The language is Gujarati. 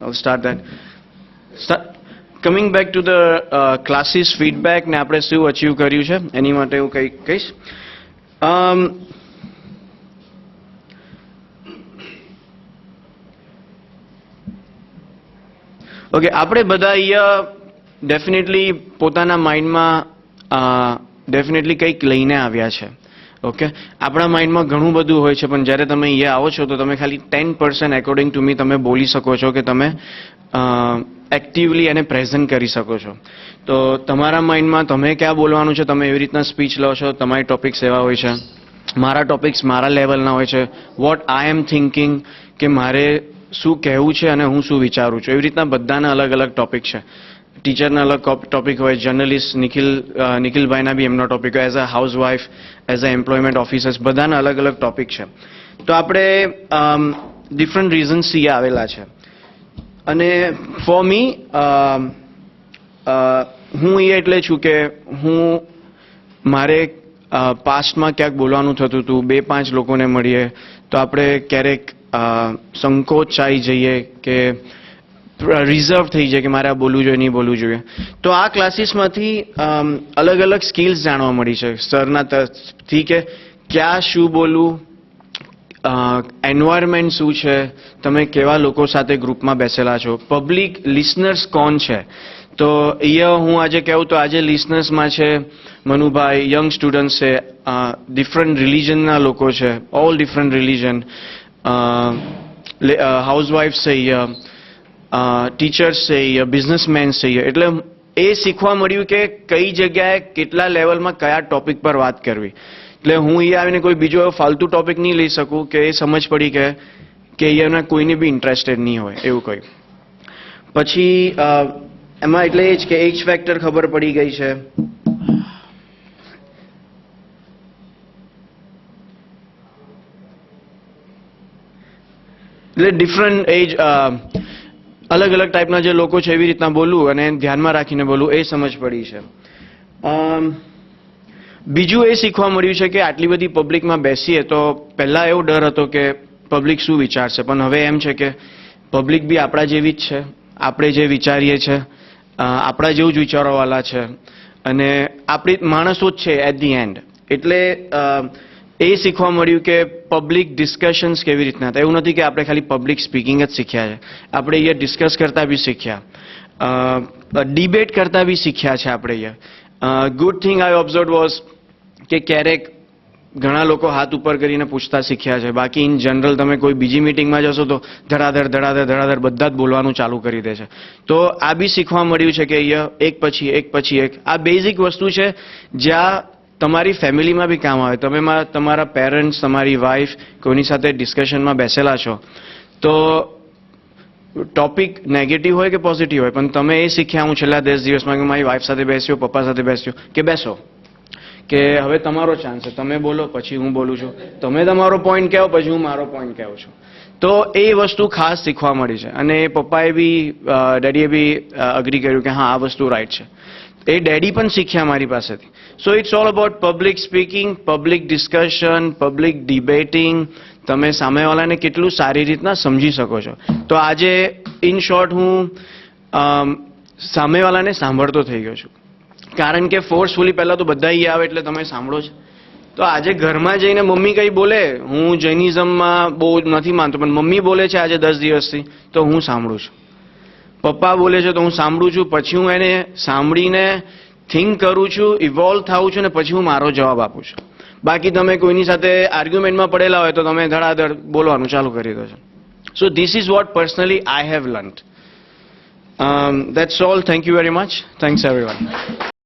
I'll start that. Coming back to the classes feedback ને આપણે શું અચીવ કર્યું છે એની માટે હું કંઈ કહીશ. ઓકે, આપણે બધા અહીંયા ડેફિનેટલી પોતાના માઇન્ડમાં ડેફિનેટલી કંઈક લઈને આવ્યા છે. ઓકે, આપણા માઇન્ડમાં ઘણું બધું હોય છે, પણ જ્યારે તમે અહીંયા આવો છો તો તમે ખાલી 10% એકોર્ડિંગ ટુ મી તમે બોલી શકો છો કે તમે એક્ટિવલી એને પ્રેઝન્ટ કરી શકો છો. તો તમારા માઇન્ડમાં તમે ક્યાં બોલવાનું છે, તમે એવી રીતના સ્પીચ લો છો. તમારી ટોપિક્સ એવા હોય છે, મારા ટોપિક્સ મારા લેવલના હોય છે. વોટ આઈ એમ થિંકિંગ, કે મારે શું કહેવું છે અને હું શું વિચારું છું. એવી રીતના બધાના અલગ અલગ ટોપિક છે. ટીચરના અલગ ટોપિક હોય, જર્નલિસ્ટ નિખિલભાઈના બી એમનો ટોપિક હોય, as a housewife, as a employment officers, બધાના અલગ અલગ ટોપિક છે. તો આપણે ડિફરન્ટ રીઝન્સથી આવેલા છે. અને ફોર મી હું એ એટલે છું કે હું મારે પાસ્ટમાં ક્યાંક બોલવાનું થતું હતું, 2-5 લોકોને મળીએ તો આપણે ક્યારેક સંકોચાઈ જઈએ કે રિઝર્વ થઈ જાય કે મારે આ બોલવું જોઈએ નહીં બોલવું જોઈએ. તો આ ક્લાસીસમાંથી અલગ અલગ સ્કિલ્સ જાણવા મળી છે સરના તરફથી કે ક્યાં શું બોલવું, એન્વાયરમેન્ટ શું છે, તમે કેવા લોકો સાથે ગ્રુપમાં બેસેલા છો, પબ્લિક લિસનર્સ કોણ છે. તો અહીંયા હું આજે કહું તો આજે લિસનર્સમાં છે મનુભાઈ, યંગ સ્ટુડન્ટ્સ છે, ડિફરન્ટ રિલિજનના લોકો છે, ઓલ ડિફરન્ટ રિલિજન, હાઉસવાઇફ્સ છે અહીંયા, ટીચર્સ છે અહીંયા, બિઝનેસમેન છે અહીંયા. એટલે એ શીખવા મળ્યું કે કઈ જગ્યાએ કેટલા લેવલમાં કયા ટોપિક પર વાત કરવી. એટલે હું અહીંયા આવીને કોઈ બીજો ફાલતુ ટોપિક નહીં લઈ શકું કે એ સમજ પડી કે અહીંયાના કોઈને બી ઇન્ટરેસ્ટેડ નહીં હોય એવું કંઈ. પછી એમાં એટલે એ જ કે એજ ફેક્ટર ખબર પડી ગઈ છે. એટલે ડિફરન્ટ એજ અલગ અલગ ટાઈપના જે લોકો છે એવી રીતના બોલવું અને ધ્યાનમાં રાખીને બોલવું એ સમજ પડી છે. બીજું એ શીખવા મળ્યું છે કે આટલી બધી પબ્લિકમાં બેસીએ તો પહેલાં એવો ડર હતો કે પબ્લિક શું વિચારશે, પણ હવે એમ છે કે પબ્લિક બી આપણા જેવી જ છે, આપણે જે વિચારીએ છીએ આપણા જેવું જ વિચારવાવાળા છે અને આપણી માણસો જ છે એટ ધી એન્ડ. એટલે એ શીખવા મળ્યું કે પબ્લિક ડિસ્કશન્સ કેવી રીતના હતા. એવું નથી કે આપણે ખાલી પબ્લિક સ્પીકિંગ જ શીખ્યા છે, આપણે અહીંયા ડિસ્કસ કરતા બી શીખ્યા, ડિબેટ કરતા બી શીખ્યા છે આપણે અહીંયા. Good thing I observe was કે ક્યારેક ઘણા લોકો હાથ ઉપર કરીને પૂછતા શીખ્યા છે. બાકી ઇન જનરલ તમે કોઈ બીજી મિટિંગમાં જશો તો ધડાધડ બધા જ બોલવાનું ચાલુ કરી દે છે. તો આ બી શીખવા મળ્યું છે કે અહીંયા એક પછી એક આ બેઝિક વસ્તુ છે જ્યાં તમારી ફેમિલીમાં બી કામ આવે. તમે તમારા પેરેન્ટ્સ, તમારી વાઈફ, કોઈની સાથે ડિસ્કશનમાં બેસેલા છો તો ટોપિક નેગેટિવ હોય કે પોઝિટિવ હોય, પણ તમે એ શીખ્યા હું છેલ્લા 10 દિવસમાં કે મારી વાઈફ સાથે બેસ્યો, પપ્પા સાથે બેસ્યો કે બેસો કે હવે તમારો ચાન્સ છે, તમે બોલો પછી હું બોલું છું, તમે તમારો પોઈન્ટ કહો પછી હું મારો પોઈન્ટ કહું છું. તો એ વસ્તુ ખાસ શીખવા મળી છે. અને પપ્પાએ બી ડેડીએ બી અગ્રી કર્યું કે હા આ વસ્તુ રાઈટ છે. એ ડેડી પણ શીખ્યા મારી પાસેથી. So it's all about public speaking, public discussion, public debating. તમે સામેવાળાને કેટલું સારી રીતના સમજી શકો છો. તો આજે ઇન શોર્ટ હું સામેવાળાને સાંભળતો થઈ ગયો છું. કારણ કે ફોર્સફુલી પહેલાં તો બધા અહીંયા આવે એટલે તમે સાંભળો છો. તો આજે ઘરમાં જઈને મમ્મી કંઈ બોલે, હું જૈનિઝમમાં બહુ નથી માનતો, પણ મમ્મી બોલે છે આજે 10 દિવસથી તો હું સાંભળું છું. પપ્પા બોલે છે તો હું સાંભળું છું, પછી હું એને સાંભળીને થિંક કરું છું, ઇવોલ્વ થાઉં છું ને પછી હું મારો જવાબ આપું છું. બાકી તમે કોઈની સાથે આર્ગ્યુમેન્ટમાં પડેલા હોય તો તમે ધડાધડ બોલવાનું ચાલુ કરી દો છો. So this is what personally I have learnt. That's all. Thank you very much. Thanks everyone.